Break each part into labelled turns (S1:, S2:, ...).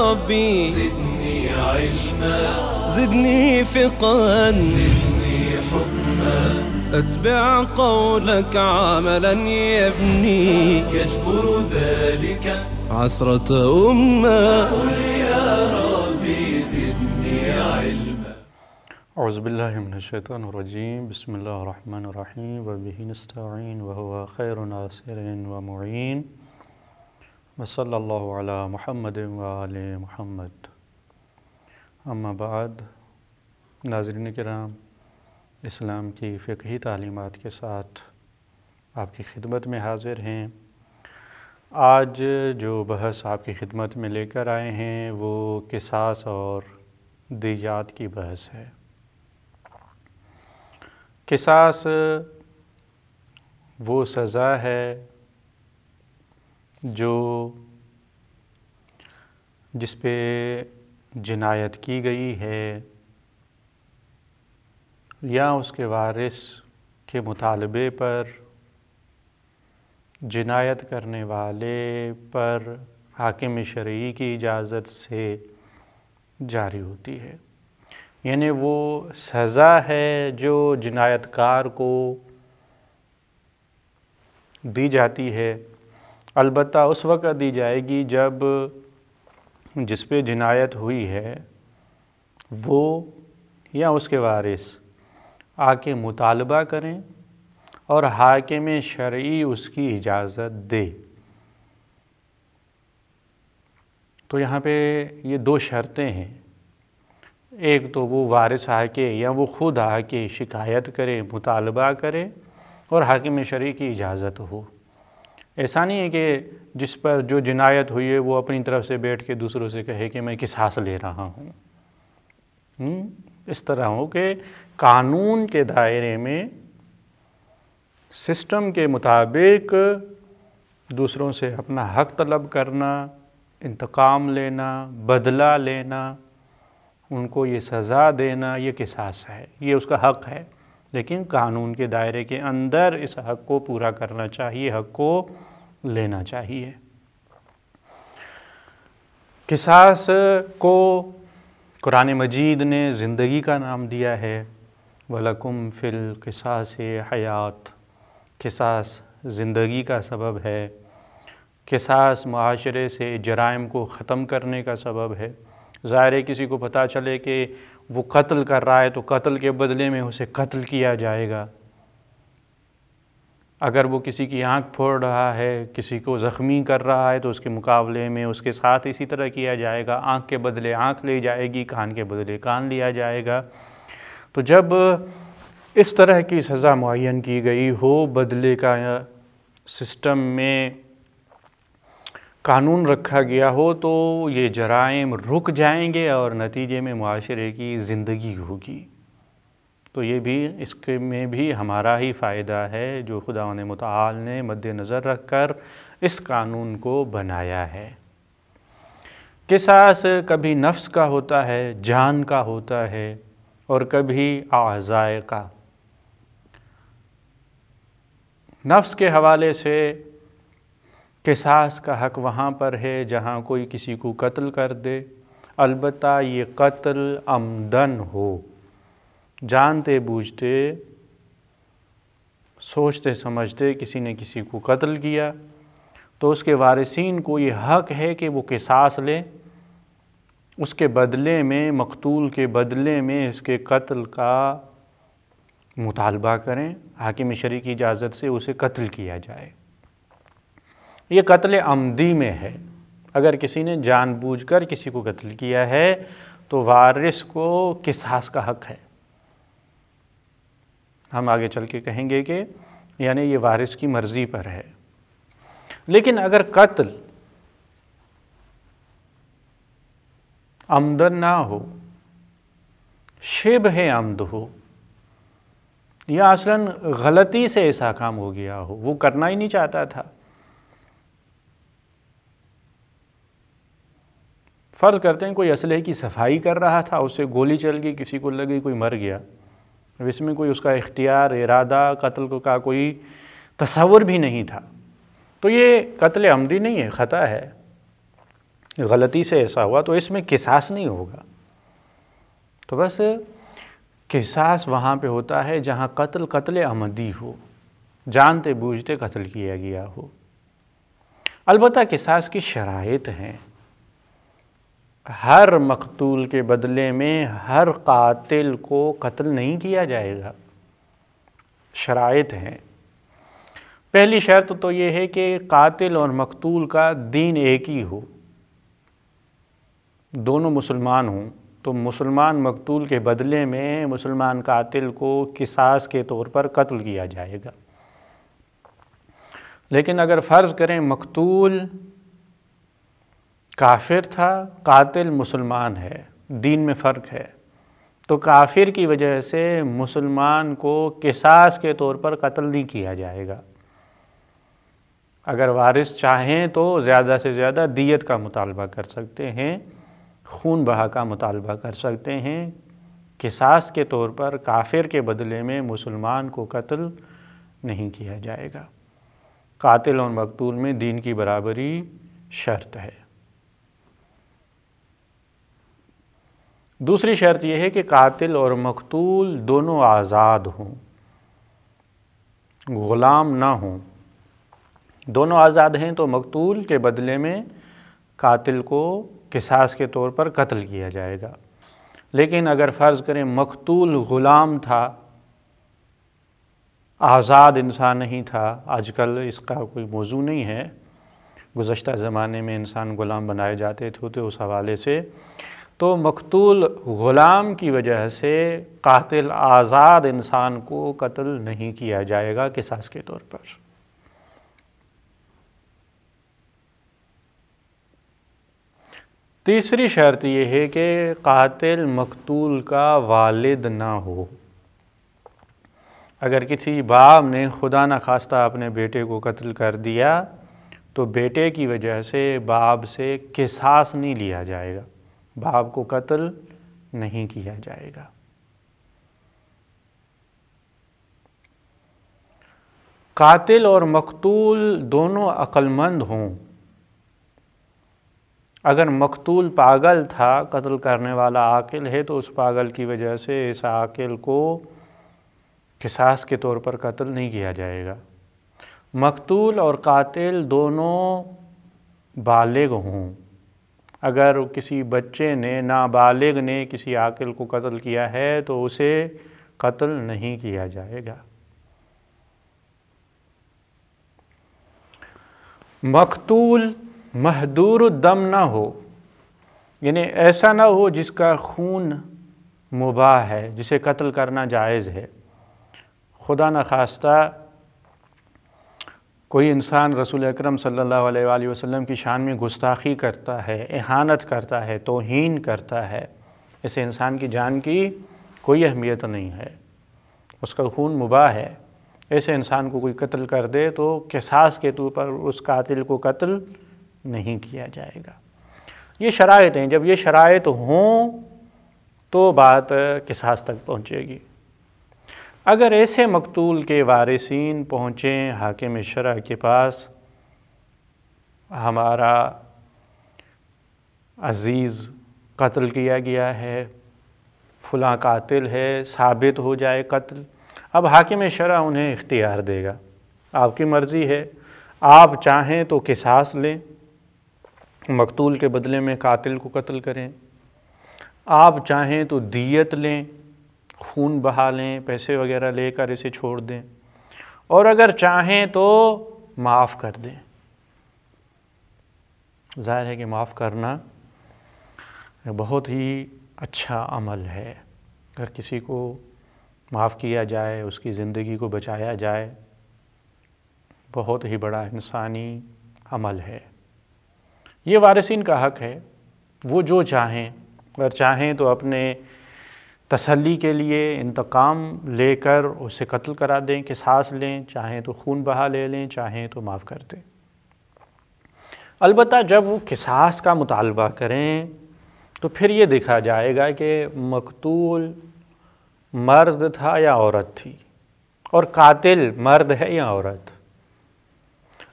S1: ربي
S2: زدني علما
S1: زدني فقها
S2: زدني حكما
S1: أتبع قولك عملا يبني
S2: يجبر ذلك
S1: عثرة أمة.
S2: قل يا ربي زدني علما.
S3: اعوذ باللہ من الشیطان الرجیم. بسم اللہ الرحمن الرحیم وبہ نستعین وہو خیر ناصر ومعین وصلی اللہ علی محمد وآل محمد. اما بعد، ناظرین کرام، اسلام کی فقہی تعلیمات کے ساتھ آپ کی خدمت میں حاضر ہیں. آج جو بحث آپ کی خدمت میں لے کر آئے ہیں وہ قصاص اور دیات کی بحث ہے. قصاص وہ سزا ہے جس پہ جنایت کی گئی ہے یا اس کے وارث کے مطالبے پر جنایت کرنے والے پر حاکم شرعی کی اجازت سے جاری ہوتی ہے. یعنی وہ سزا ہے جو جنایت کار کو دی جاتی ہے، البتہ اس وقت دی جائے گی جب جس پہ جنایت ہوئی ہے وہ یا اس کے وارث آ کے مطالبہ کریں اور حاکم شرعی اس کی اجازت دے. تو یہاں پہ یہ دو شرطیں ہیں. ایک تو وہ وارث آ کے یا وہ خود آ کے شکایت کرے، مطالبہ کرے اور حاکم شرعی کی اجازت ہو. ایسا نہیں ہے کہ جس پر جو جنایت ہوئی ہے وہ اپنی طرف سے بیٹھ کے دوسروں سے کہے کہ میں قصاص لے رہا ہوں. اس طرح ہو کہ قانون کے دائرے میں سسٹم کے مطابق دوسروں سے اپنا حق طلب کرنا، انتقام لینا، بدلہ لینا، ان کو یہ سزا دینا، یہ قصاص ہے، یہ اس کا حق ہے. لیکن قانون کے دائرے کے اندر اس حق کو پورا کرنا چاہیے، حق کو لینا چاہیے. قصاص کو قرآن مجید نے زندگی کا نام دیا ہے. وَلَكُمْ فِي الْقِصَاصِ حَيَاتٌ. قصاص زندگی کا سبب ہے. قصاص معاشرے سے جرائم کو ختم کرنے کا سبب ہے. ظاہر ہے کسی کو پتہ چلے کہ وہ قتل کر رہا ہے تو قتل کے بدلے میں اسے قتل کیا جائے گا. اگر وہ کسی کی آنکھ پھوڑ رہا ہے، کسی کو زخمی کر رہا ہے تو اس کے مقابلے میں اس کے ساتھ اسی طرح کیا جائے گا. آنکھ کے بدلے آنکھ لی جائے گی، کان کے بدلے کان لیا جائے گا. تو جب اس طرح کی سزا معین کی گئی ہو، بدلے کا سسٹم میں قانون رکھا گیا ہو، تو یہ جرائم رک جائیں گے اور نتیجے میں معاشرے کی زندگی ہوگی. تو یہ بھی اس میں بھی ہمارا ہی فائدہ ہے جو خداوند متعال نے مد نظر رکھ کر اس قانون کو بنایا ہے. قصاص کبھی نفس کا ہوتا ہے، جان کا ہوتا ہے، اور کبھی اعضاء کا. نفس کے حوالے سے قصاص کا حق وہاں پر ہے جہاں کوئی کسی کو قتل کر دے، البتہ یہ قتل عمدن ہو، جانتے بوجھتے سوچتے سمجھتے کسی نے کسی کو قتل کیا تو اس کے وارثین کو یہ حق ہے کہ وہ قصاص لیں، اس کے بدلے میں، مقتول کے بدلے میں اس کے قتل کا مطالبہ کریں، حاکم شرعی کی اجازت سے اسے قتل کیا جائے. یہ قتل عمدی میں ہے. اگر کسی نے جان بوجھ کر کسی کو قتل کیا ہے تو وارث کو قصاص کا حق ہے. ہم آگے چل کے کہیں گے کہ یعنی یہ وارث کی مرضی پر ہے. لیکن اگر قتل عمدن نہ ہو، شبہ عمد ہو، یا اصلاً غلطی سے ایسا کام ہو گیا ہو، وہ کرنا ہی نہیں چاہتا تھا. فرض کرتے ہیں کوئی اسلحے کی صفائی کر رہا تھا، اس سے گولی چل گئی، کسی کو لگی، کوئی مر گیا. اب اس میں کوئی اس کا اختیار، ارادہ قتل کا کوئی تصور بھی نہیں تھا. تو یہ قتل عمدی نہیں ہے، خطا ہے. غلطی سے ایسا ہوا تو اس میں قصاص نہیں ہوگا. تو بس قصاص وہاں پہ ہوتا ہے جہاں قتل عمدی ہو، جانتے بوجھتے قتل کیا گیا ہو. البتہ قصاص کی شرائط ہیں. ہر مقتول کے بدلے میں ہر قاتل کو قتل نہیں کیا جائے گا. شرائط ہیں. پہلی شرط تو یہ ہے کہ قاتل اور مقتول کا دین ایک ہی ہو، دونوں مسلمان ہوں، تو مسلمان مقتول کے بدلے میں مسلمان قاتل کو قصاص کے طور پر قتل کیا جائے گا. لیکن اگر فرض کریں مقتول کافر تھا، قاتل مسلمان ہے، دین میں فرق ہے، تو کافر کی وجہ سے مسلمان کو قصاص کے طور پر قتل نہیں کیا جائے گا. اگر وارث چاہیں تو زیادہ سے زیادہ دیت کا مطالبہ کر سکتے ہیں، خون بہا کا مطالبہ کر سکتے ہیں. قصاص کے طور پر کافر کے بدلے میں مسلمان کو قتل نہیں کیا جائے گا. قاتل اور مقتول میں دین کی برابری شرط ہے. دوسری شرط یہ ہے کہ قاتل اور مقتول دونوں آزاد ہوں، غلام نہ ہوں. دونوں آزاد ہیں تو مقتول کے بدلے میں قاتل کو قصاص کے طور پر قتل کیا جائے گا. لیکن اگر فرض کریں مقتول غلام تھا، آزاد انسان نہیں تھا، آج کل اس کا کوئی موضوع نہیں ہے، گزشتہ زمانے میں انسان غلام بنائے جاتے تھے اس حوالے سے، تو مقتول غلام کی وجہ سے قاتل آزاد انسان کو قتل نہیں کیا جائے گا قصاص کے طور پر. تیسری شرط یہ ہے کہ قاتل مقتول کا والد نہ ہو. اگر کسی باپ نے خدا نخواستہ اپنے بیٹے کو قتل کر دیا تو بیٹے کی وجہ سے باپ سے قصاص نہیں لیا جائے گا، باپ کو قتل نہیں کیا جائے گا. قاتل اور مقتول دونوں عقل مند ہوں. اگر مقتول پاگل تھا، قتل کرنے والا عاقل ہے، تو اس پاگل کی وجہ سے اس عاقل کو قصاص کے طور پر قتل نہیں کیا جائے گا. مقتول اور قاتل دونوں بالغ ہوں. اگر کسی بچے نے، نابالغ نے کسی عاقل کو قتل کیا ہے تو اسے قتل نہیں کیا جائے گا. مقتول محدور الدم نہ ہو، یعنی ایسا نہ ہو جس کا خون مباح ہے، جسے قتل کرنا جائز ہے. خدا نخواستہ کوئی انسان رسول اکرم صلی اللہ علیہ وآلہ وسلم کی شان میں گستاخی کرتا ہے، اہانت کرتا ہے، توہین کرتا ہے، ایسے انسان کی جان کی کوئی اہمیت نہیں ہے، اس کا خون مباح ہے. ایسے انسان کو کوئی قتل کر دے تو قصاص کے طور پر اس قاتل کو قتل نہیں کیا جائے گا. یہ شرائط ہیں. جب یہ شرائط ہوں تو بات قصاص تک پہنچے گی. اگر ایسے مقتول کے وارثین پہنچیں حاکم شرع کے پاس، ہمارا عزیز قتل کیا گیا ہے، فلاں قاتل ہے، ثابت ہو جائے قتل، اب حاکم شرع انہیں اختیار دے گا، آپ کی مرضی ہے، آپ چاہیں تو قصاص لیں، مقتول کے بدلے میں قاتل کو قتل کریں، آپ چاہیں تو دیت لیں، خون بہا لیں، پیسے وغیرہ لے کر اسے چھوڑ دیں، اور اگر چاہیں تو معاف کر دیں. ظاہر ہے کہ معاف کرنا بہت ہی اچھا عمل ہے. اگر کسی کو معاف کیا جائے، اس کی زندگی کو بچایا جائے، بہت ہی بڑا انسانی عمل ہے. یہ وارثین کا حق ہے، وہ جو چاہیں، اگر چاہیں تو اپنے تسلی کے لیے انتقام لے کر اسے قتل کرا دیں، قصاص لیں، چاہیں تو خون بہا لے لیں، چاہیں تو معاف کر دیں. البتہ جب وہ قصاص کا مطالبہ کریں تو پھر یہ دیکھا جائے گا کہ مقتول مرد تھا یا عورت تھی، اور قاتل مرد ہے یا عورت.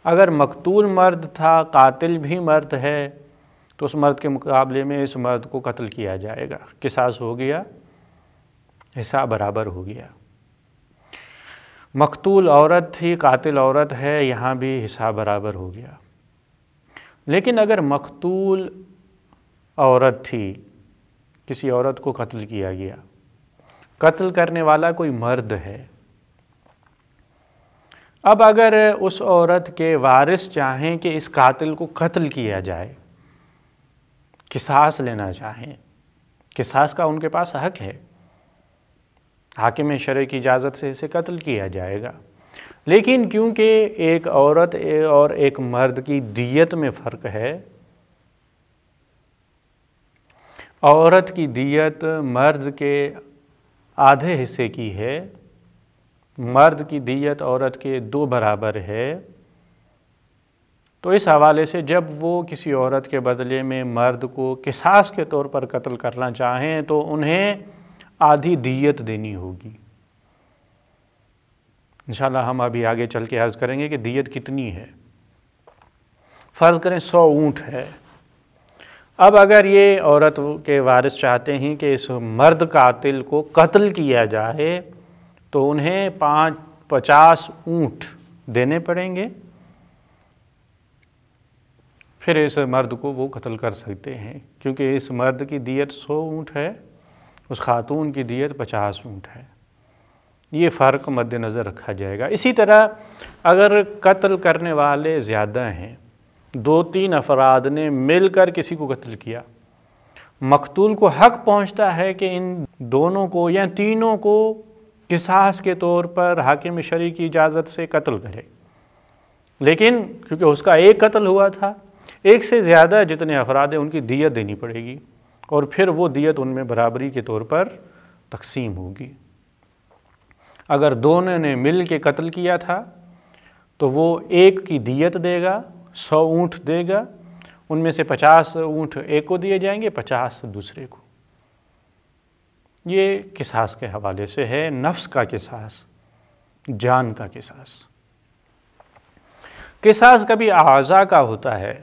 S3: اگر مقتول مرد تھا، قاتل بھی مرد ہے، تو اس مرد کے مقابلے میں اس مرد کو قتل کیا جائے گا، قصاص ہو گیا، حصہ برابر ہو گیا۔ مقتول عورت تھی، قاتل عورت ہے، یہاں بھی حصہ برابر ہو گیا۔ لیکن اگر مقتول عورت تھی، کسی عورت کو قتل کیا گیا، قتل کرنے والا کوئی مرد ہے، اب اگر اس عورت کے وارث چاہیں کہ اس قاتل کو قتل کیا جائے، قصاص لینا چاہیں، قصاص کا ان کے پاس حق ہے، حاکم شرع کی اجازت سے اسے قتل کیا جائے گا۔ لیکن کیونکہ ایک عورت اور ایک مرد کی دیت میں فرق ہے، عورت کی دیت مرد کے آدھے حصے کی ہے، مرد کی دیت عورت کے 2 برابر ہے، تو اس حوالے سے جب وہ کسی عورت کے بدلے میں مرد کو قصاص کے طور پر قتل کرنا چاہیں تو انہیں آدھی دیت دینی ہوگی۔ انشاءاللہ ہم ابھی آگے چل کے عرض کریں گے کہ دیت کتنی ہے۔ فرض کریں 100 اونٹ ہے۔ اب اگر یہ عورت کے وارث چاہتے ہیں کہ اس مرد قاتل کو قتل کیا جائے تو انہیں 50 اونٹ دینے پڑیں گے، پھر اس مرد کو وہ قتل کر سکتے ہیں، کیونکہ اس مرد کی دیت 100 اونٹ ہے، اس خاتون کی دیت 50 اونٹ ہے۔ یہ فرق مد نظر رکھا جائے گا۔ اسی طرح اگر قتل کرنے والے زیادہ ہیں، 2-3 افراد نے مل کر کسی کو قتل کیا، مقتول کو حق پہنچتا ہے کہ ان دونوں کو یا تینوں کو قصاص کے طور پر حاکم شرعی کی اجازت سے قتل کرے، لیکن کیونکہ اس کا ایک قتل ہوا تھا، ایک سے زیادہ جتنے افراد ہیں ان کی دیت دینی پڑے گی، اور پھر وہ دیت ان میں برابری کے طور پر تقسیم ہوگی۔ اگر دونوں نے مل کے قتل کیا تھا تو وہ ایک کی دیت دے گا، 100 اونٹ دے گا، ان میں سے 50 اونٹ ایک کو دیے جائیں گے، 50 دوسرے کو۔ یہ قصاص کے حوالے سے ہے، نفس کا قصاص، جان کا قصاص۔ قصاص کبھی اعضاء کا ہوتا ہے،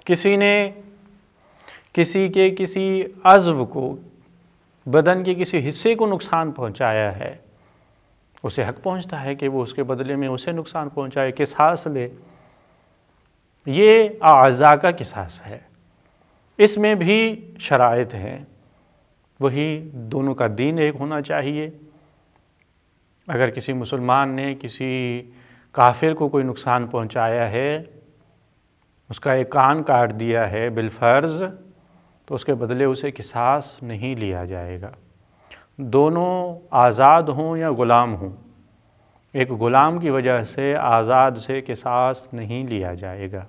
S3: کسی نے کسی کے کسی عضو کو، بدن کے کسی حصے کو نقصان پہنچایا ہے، اسے حق پہنچتا ہے کہ وہ اس کے بدلے میں اسے نقصان پہنچائے، قصاص لے۔ یہ اعضاء کا قصاص ہے۔ اس میں بھی شرائط ہیں، وہی دونوں کا دین ایک ہونا چاہیے۔ اگر کسی مسلمان نے کسی کافر کو کوئی نقصان پہنچایا ہے، اس کا ایک کان کاٹ دیا ہے بالفرض، تو اس کے بدلے اسے قصاص نہیں لیا جائے گا، دونوں آزاد ہوں یا غلام ہوں۔ ایک غلام کی وجہ سے آزاد سے قصاص نہیں لیا جائے گا۔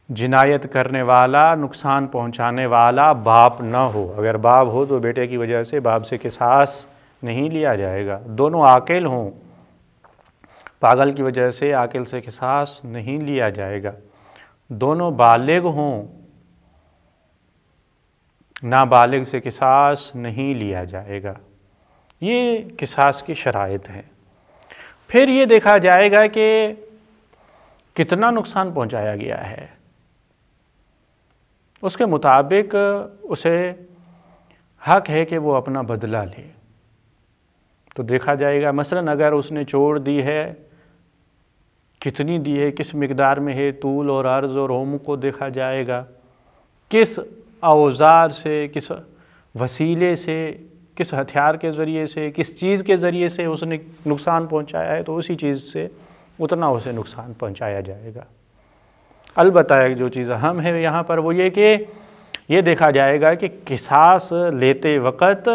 S3: جنایت کرنے والا، نقصان پہنچانے والا باپ نہ ہو، اگر باپ ہو تو بیٹے کی وجہ سے باپ سے قصاص نہیں لیا جائے گا۔ دونوں عاقل ہوں، پاگل کی وجہ سے عاقل سے قصاص نہیں لیا جائے گا۔ دونوں بالغ ہوں، نابالغ سے قصاص نہیں لیا جائے گا۔ یہ قصاص کی شرائط ہیں۔ پھر یہ دیکھا جائے گا کہ کتنا نقصان پہنچایا گیا ہے، اس کے مطابق اسے حق ہے کہ وہ اپنا بدلہ لے۔ تو دیکھا جائے گا مثلاً اگر اس نے چوٹ دی ہے، کتنی دی ہے، کس مقدار میں ہے، طول اور عرض اور عمق کو دیکھا جائے گا، کس اوزار سے، کس وسیلے سے، کس ہتھیار کے ذریعے سے، کس چیز کے ذریعے سے اس نے نقصان پہنچایا ہے، تو اسی چیز سے اتنا اسے نقصان پہنچایا جائے گا۔ البتہ ایک جو چیز اہم ہے یہاں پر وہ یہ کہ یہ دیکھا جائے گا کہ قصاص لیتے وقت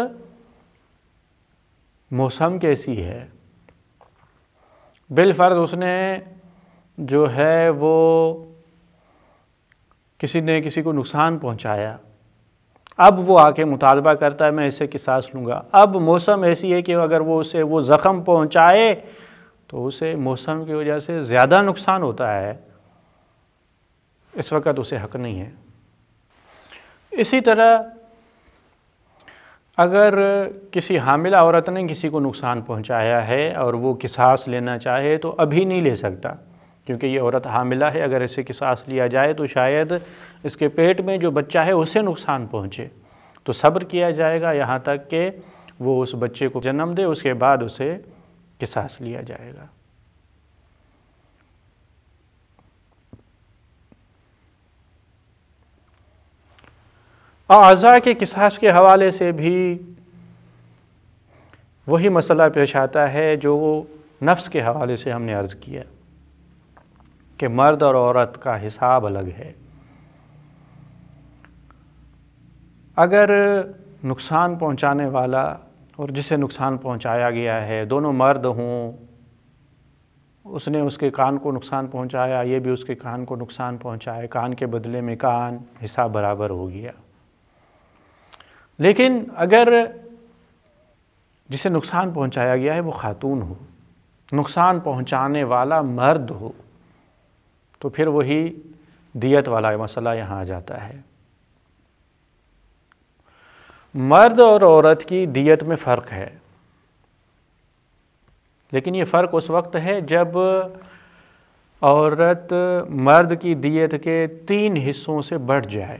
S3: موسم کیسی ہے۔ بالفرض اس نے جو ہے وہ کسی نے کسی کو نقصان پہنچایا، اب وہ آ کے مطالبہ کرتا ہے میں اسے قصاص لوں گا۔ اب موسم ایسی ہے کہ اگر وہ اسے وہ زخم پہنچائے تو اسے موسم کی وجہ سے زیادہ نقصان ہوتا ہے، اس وقت اسے حق نہیں ہے۔ اسی طرح اگر کسی حاملہ عورت نے کسی کو نقصان پہنچایا ہے اور وہ قصاص لینا چاہے تو ابھی نہیں لے سکتا، کیونکہ یہ عورت حاملہ ہے، اگر اسے قصاص لیا جائے تو شاید اس کے پیٹ میں جو بچہ ہے اسے نقصان پہنچے، تو صبر کیا جائے گا یہاں تک کہ وہ اس بچے کو جنم دے، اس کے بعد اسے قصاص لیا جائے گا۔ اعضاء کے قصاص کے حوالے سے بھی وہی مسئلہ پیش آتا ہے جو نفس کے حوالے سے ہم نے عرض کیا کہ مرد اور عورت کا حساب الگ ہے۔ اگر نقصان پہنچانے والا اور جسے نقصان پہنچایا گیا ہے دونوں مرد ہوں، اس نے اس کے کان کو نقصان پہنچایا، یہ بھی اس کے کان کو نقصان پہنچایا، کان کے بدلے میں کان، حساب برابر ہو گیا۔ لیکن اگر جسے نقصان پہنچایا گیا ہے وہ خاتون ہو، نقصان پہنچانے والا مرد ہو، تو پھر وہی دیت والا مسئلہ یہاں آ جاتا ہے۔ مرد اور عورت کی دیت میں فرق ہے، لیکن یہ فرق اس وقت ہے جب عورت مرد کی دیت کے 3 حصوں سے بڑھ جائے۔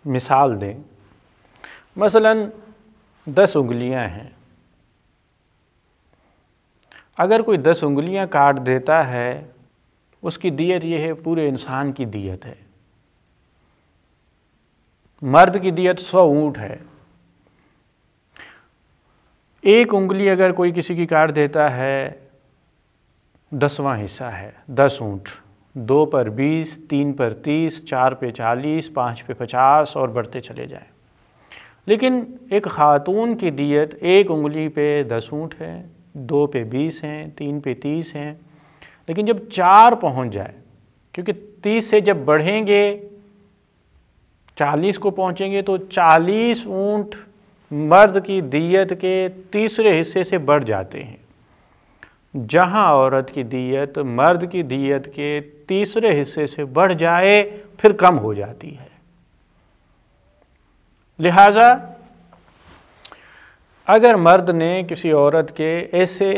S3: مثال دیں، مثلا 10 انگلیاں ہیں، اگر کوئی 10 انگلیاں کاٹ دیتا ہے اس کی دیت یہ ہے پورے انسان کی دیت ہے۔ مرد کی دیت 100 اونٹ ہے، ایک انگلی اگر کوئی کسی کی کاٹ دیتا ہے 10واں حصہ ہے 10 اونٹ، 2 پر 20، 3 پر 30، 4 پہ 40، 5 پہ 50 اور بڑھتے چلے جائیں۔ لیکن ایک خاتون کی دیت ایک انگلی پہ 10 اونٹ ہے، 2 پہ 20 ہیں، 3 پہ 30 ہیں، لیکن جب 4 پہنچ جائے، کیونکہ 30 سے جب بڑھیں گے 40 کو پہنچیں گے تو 40 اونٹ مرد کی دیت کے تیسرے حصے سے بڑھ جاتے ہیں، جہاں عورت کی دیت مرد کی دیت کے تیسرے حصے سے بڑھ جائے پھر کم ہو جاتی ہے۔ لہذا اگر مرد نے کسی عورت کے ایسے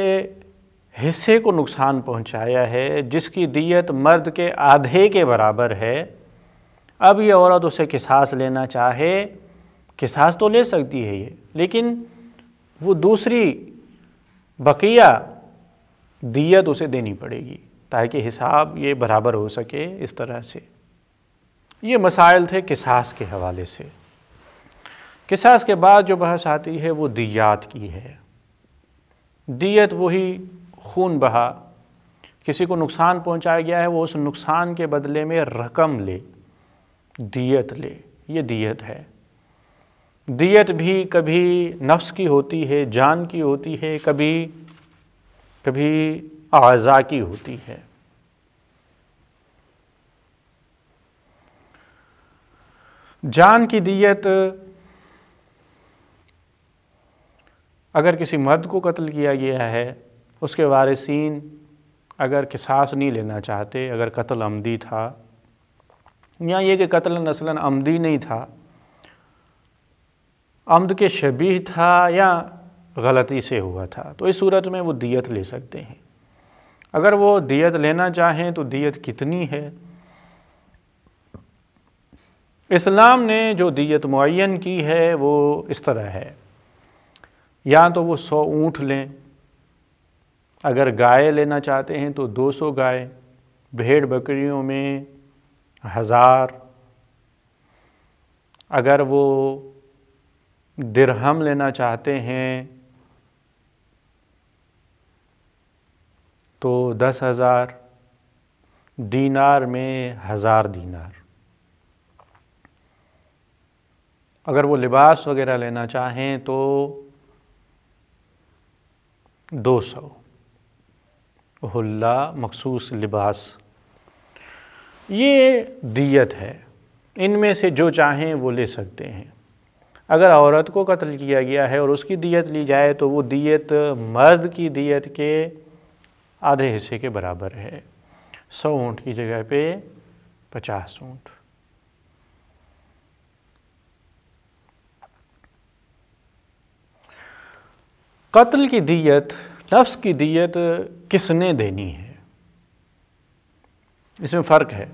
S3: حصے کو نقصان پہنچایا ہے جس کی دیت مرد کے آدھے کے برابر ہے، اب یہ عورت اسے قصاص لینا چاہے، قصاص تو لے سکتی ہے یہ، لیکن وہ دوسری بقیہ دیت اسے دینی پڑے گی تاکہ حساب یہ برابر ہو سکے۔ اس طرح سے یہ مسائل تھے قصاص کے حوالے سے۔ قصاص کے بعد جو بحث آتی ہے وہ دیات کی ہے۔ دیت وہی خون بہا، کسی کو نقصان پہنچایا گیا ہے وہ اس نقصان کے بدلے میں رقم لے، دیت لے، یہ دیت ہے۔ دیت بھی کبھی نفس کی ہوتی ہے، جان کی ہوتی ہے، کبھی اعضاء کی ہوتی ہے۔ جان کی دیت اگر کسی مرد کو قتل کیا گیا ہے، اس کے وارثین اگر قصاص نہیں لینا چاہتے، اگر قتل عمدی تھا یا یہ کہ قتل مثلاً عمدی نہیں تھا، عمد کے شبیہ تھا یا غلطی سے ہوا تھا، تو اس صورت میں وہ دیت لے سکتے ہیں۔ اگر وہ دیت لینا چاہیں تو دیت کتنی ہے؟ اسلام نے جو دیت معین کی ہے وہ اس طرح ہے، یا تو وہ 100 اونٹ لیں، اگر گائے لینا چاہتے ہیں تو 200 گائے، بھیڑ بکریوں میں 1000، اگر وہ درہم لینا چاہتے ہیں تو 10,000، دینار میں 1000 دینار، اگر وہ لباس وغیرہ لینا چاہیں تو 200 حلہ مخصوص لباس، یہ دیت ہے۔ ان میں سے جو چاہیں وہ لے سکتے ہیں۔ اگر عورت کو قتل کیا گیا ہے اور اس کی دیت لی جائے تو وہ دیت مرد کی دیت کے آدھے حصے کے برابر ہے، 100 اونٹ کی جگہ پہ 50 اونٹ۔ قتل کی دیت نفس کی دیت کس نے دینی ہے، اس میں فرق ہے۔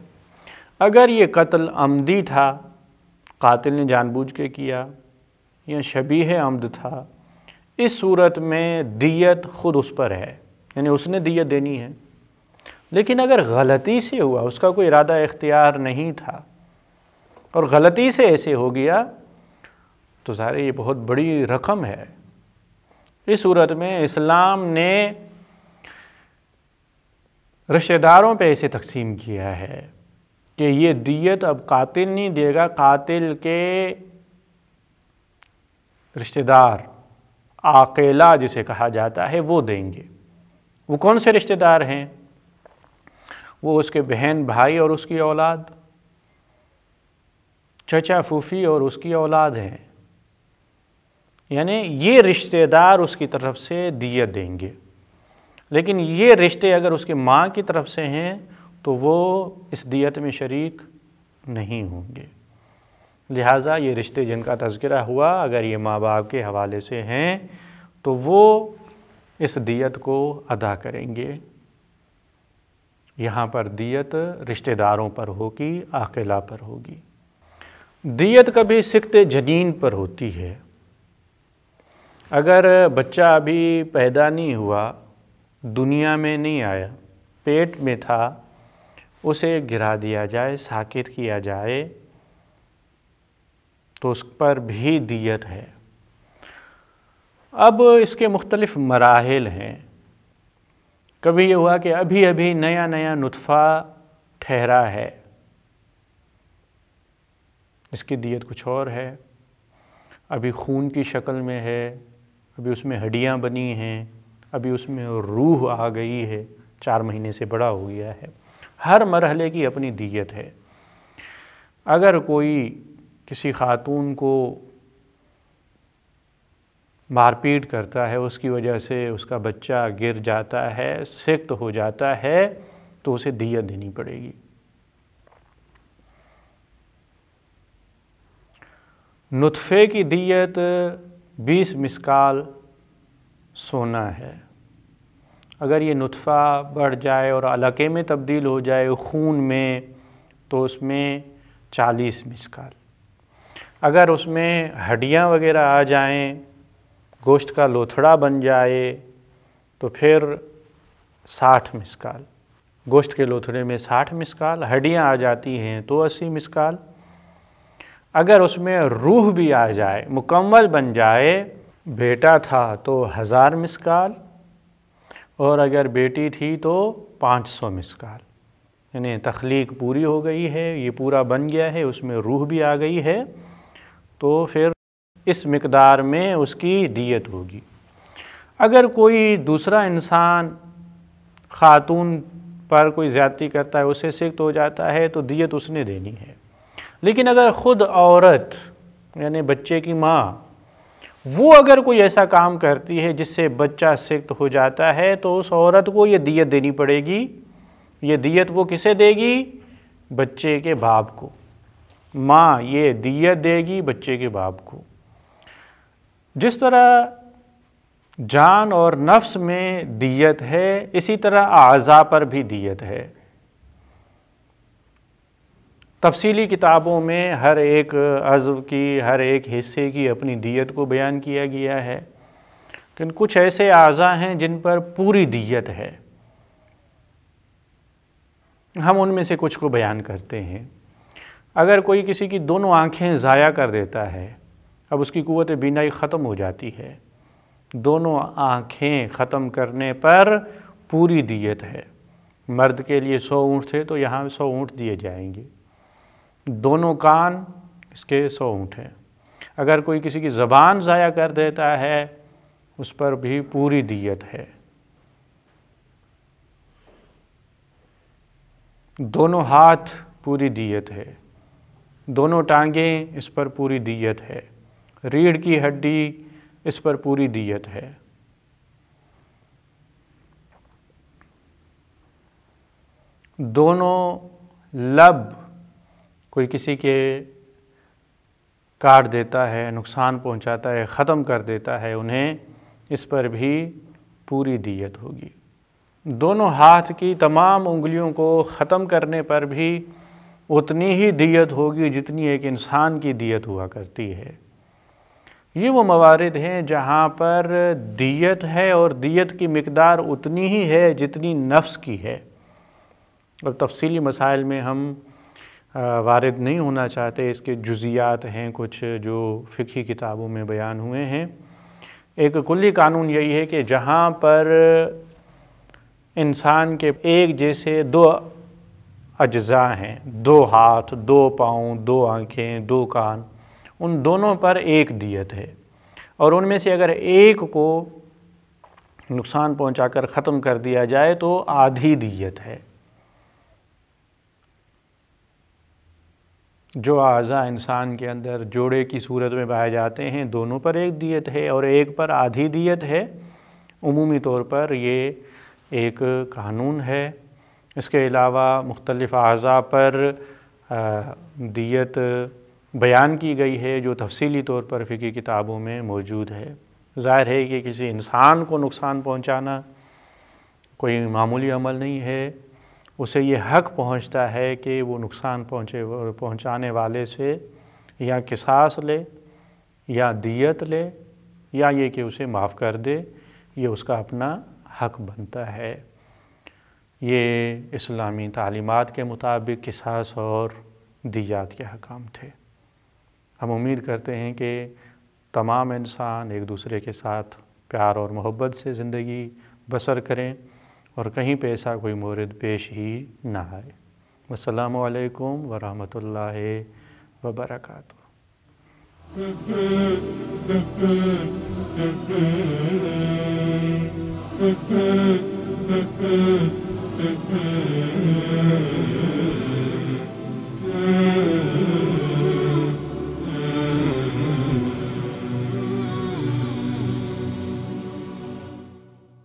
S3: اگر یہ قتل عمدی تھا، قاتل نے جان بوجھ کے کیا، یا شبیہ عمد تھا، اس صورت میں دیت خود اس پر ہے، یعنی اس نے دیت دینی ہے۔ لیکن اگر غلطی سے ہوا، اس کا کوئی ارادہ اختیار نہیں تھا اور غلطی سے ایسے ہو گیا، تو ظاہر یہ بہت بڑی رقم ہے۔ اس صورت میں اسلام نے رشتہ داروں پہ ایسے تقسیم کیا ہے کہ یہ دیت اب قاتل نہیں دے گا، قاتل کے رشتہ دار، عاقلہ جسے کہا جاتا ہے، وہ دیں گے۔ وہ کون سے رشتہ دار ہیں؟ وہ اس کے بہن بھائی اور اس کی اولاد، چچا پھوپھی اور اس کی اولاد ہیں، یعنی یہ رشتہ دار اس کی طرف سے دیت دیں گے۔ لیکن یہ رشتے اگر اس کے ماں کی طرف سے ہیں تو وہ اس دیت میں شریک نہیں ہوں گے۔ لہٰذا یہ رشتے جن کا تذکرہ ہوا، اگر یہ ماں باپ کے حوالے سے ہیں تو وہ اس دیت کو ادا کریں گے۔ یہاں پر دیت رشتہ داروں پر ہوگی، عاقلہ پر ہوگی۔ دیت کبھی سکت جنین پر ہوتی ہے۔ اگر بچہ ابھی پیدا نہیں ہوا، دنیا میں نہیں آیا، پیٹ میں تھا، اسے گرا دیا جائے، ساکت کیا جائے، تو اس پر بھی دیت ہے۔ اب اس کے مختلف مراحل ہیں۔ کبھی یہ ہوا کہ ابھی ابھی نیا نیا نطفہ ٹھہرا ہے، اس کی دیت کچھ اور ہے، ابھی خون کی شکل میں ہے، ابھی اس میں ہڈیاں بنی ہیں، ابھی اس میں روح آ گئی ہے، 4 مہینے سے بڑا ہو گیا ہے۔ ہر مرحلے کی اپنی دیت ہے۔ اگر کوئی کسی خاتون کو مار پیٹ کرتا ہے، اس کی وجہ سے اس کا بچہ گر جاتا ہے، سکت ہو جاتا ہے، تو اسے دیت دینی پڑے گی۔ نطفے کی دیت 20 مسکال سونا ہے۔ اگر یہ نطفہ بڑھ جائے اور علقے میں تبدیل ہو جائے، خون میں، تو اس میں 40 مسکال۔ اگر اس میں ہڈیاں وغیرہ آ جائیں، گوشت کا لوتھڑا بن جائے، تو پھر 60 مسکال۔ گوشت کے لوتھڑے میں 60 مسکال، ہڈیاں آ جاتی ہیں تو 80 مسکال۔ اگر اس میں روح بھی آ جائے، مکمل بن جائے، بیٹا تھا تو 1000 مسکال، اور اگر بیٹی تھی تو 500 مسکال۔ یعنی تخلیق پوری ہو گئی ہے، یہ پورا بن گیا ہے، اس میں روح بھی آ گئی ہے، تو پھر اس مقدار میں اس کی دیت ہوگی۔ اگر کوئی دوسرا انسان خاتون پر کوئی زیادتی کرتا ہے، اسے سکت ہو جاتا ہے، تو دیت اس نے دینی ہے۔ لیکن اگر خود عورت، یعنی بچے کی ماں، وہ اگر کوئی ایسا کام کرتی ہے جس سے بچہ سکت ہو جاتا ہے، تو اس عورت کو یہ دیت دینی پڑے گی۔ یہ دیت وہ کسے دے گی؟ بچے کے باپ کو۔ ماں یہ دیت دے گی بچے کے باپ کو۔ جس طرح جان اور نفس میں دیت ہے، اسی طرح اعضاء پر بھی دیت ہے۔ تفصیلی کتابوں میں ہر ایک عضو کی، ہر ایک حصے کی اپنی دیت کو بیان کیا گیا ہے، لیکن کچھ ایسے اعضاء ہیں جن پر پوری دیت ہے۔ ہم ان میں سے کچھ کو بیان کرتے ہیں۔ اگر کوئی کسی کی دونوں آنکھیں ضائع کر دیتا ہے، اب اس کی قوت بینائی ختم ہو جاتی ہے، دونوں آنکھیں ختم کرنے پر پوری دیت ہے۔ مرد کے لیے 100 اونٹ تھے تو یہاں 100 اونٹ دیے جائیں گے۔ دونوں کان، اس کے 100 اونٹ ہیں۔ اگر کوئی کسی کی زبان ضائع کر دیتا ہے، اس پر بھی پوری دیت ہے۔ دونوں ہاتھ، پوری دیت ہے۔ دونوں ٹانگیں، اس پر پوری دیت ہے۔ ریڑھ کی ہڈی، اس پر پوری دیت ہے۔ دونوں لب، کوئی کسی کے کاٹ دیتا ہے، نقصان پہنچاتا ہے، ختم کر دیتا ہے انہیں، اس پر بھی پوری دیت ہوگی۔ دونوں ہاتھ کی تمام انگلیوں کو ختم کرنے پر بھی اتنی ہی دیت ہوگی جتنی ایک انسان کی دیت ہوا کرتی ہے۔ یہ وہ موارد ہیں جہاں پر دیت ہے اور دیت کی مقدار اتنی ہی ہے جتنی نفس کی ہے۔ اور تفصیلی مسائل میں ہم وارد نہیں ہونا چاہتے، اس کے جزیات ہیں کچھ جو فقہی کتابوں میں بیان ہوئے ہیں۔ ایک کلی قانون یہی ہے کہ جہاں پر انسان کے ایک جیسے دو اجزاء ہیں، دو ہاتھ، دو پاؤں، دو آنکھیں، دو کان، ان دونوں پر ایک دیت ہے، اور ان میں سے اگر ایک کو نقصان پہنچا کر ختم کر دیا جائے تو آدھی دیت ہے۔ جو اعضاء انسان کے اندر جوڑے کی صورت میں پائے جاتے ہیں دونوں پر ایک دیت ہے اور ایک پر آدھی دیت ہے۔ عمومی طور پر یہ ایک قانون ہے۔ اس کے علاوہ مختلف اعضاء پر دیت بیان کی گئی ہے جو تفصیلی طور پر فقہی کتابوں میں موجود ہے۔ ظاہر ہے کہ کسی انسان کو نقصان پہنچانا کوئی معمولی عمل نہیں ہے، اسے یہ حق پہنچتا ہے کہ وہ نقصان پہنچانے والے سے یا قصاص لے یا دیت لے یا یہ کہ اسے معاف کر دے، یہ اس کا اپنا حق بنتا ہے۔ یہ اسلامی تعلیمات کے مطابق قصاص اور دیات کے حکام تھے۔ ہم امید کرتے ہیں کہ تمام انسان ایک دوسرے کے ساتھ پیار اور محبت سے زندگی بسر کریں اور کہیں پہ ایسا کوئی مورد پیش ہی نہ آئے۔ السلام علیکم ورحمۃ اللہ وبرکاتہ۔
S2: Mm-hmm.